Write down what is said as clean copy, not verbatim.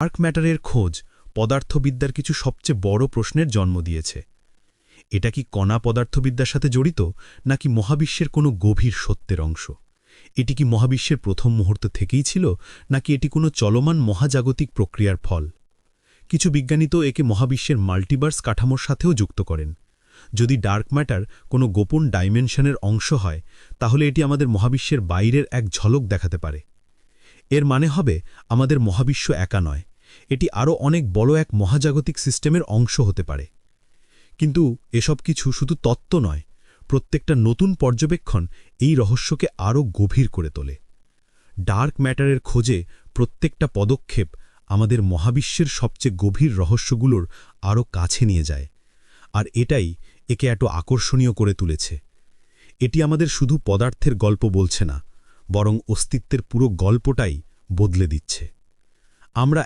Dark ম্যাটারের খোঁজ পদার্থবিদ্যার কিছু সবচেয়ে বড় প্রশ্নের জন্ম দিয়েছে। এটা কি কণা পদার্থবিদ্যার সাথে জড়িত, নাকি মহাবিশ্বের কোনো গভীর সত্যের অংশ? এটি কি মহাবিশ্বের প্রথম মুহূর্ত থেকেই ছিল, নাকি এটি কোনো চলমান মহাজাগতিক প্রক্রিয়ার ফল? কিছু বিজ্ঞানী তো একে মহাবিশ্বের মাল্টিভার্স কাঠামোর সাথেও যুক্ত করেন। যদি ডার্ক ম্যাটার কোনো গোপন ডাইমেনশনের অংশ হয়, তাহলে এটি আমাদের মহাবিশ্বের বাইরের এক ঝলক দেখাতে পারে। এর মানে হবে আমাদের মহাবিশ্ব একা নয়, এটি আরও অনেক বড় এক মহাজাগতিক সিস্টেমের অংশ হতে পারে। কিন্তু এসব কিছু শুধু তত্ত্ব নয়, প্রত্যেকটা নতুন পর্যবেক্ষণ এই রহস্যকে আরও গভীর করে তোলে। ডার্ক ম্যাটারের খোঁজে প্রত্যেকটা পদক্ষেপ আমাদের মহাবিশ্বের সবচেয়ে গভীর রহস্যগুলোর আরও কাছে নিয়ে যায়, আর এটাই একে এত আকর্ষণীয় করে তুলেছে। এটি আমাদের শুধু পদার্থের গল্প বলছে না, বরং অস্তিত্বের পুরো গল্পটাই বদলে দিচ্ছে। আমরা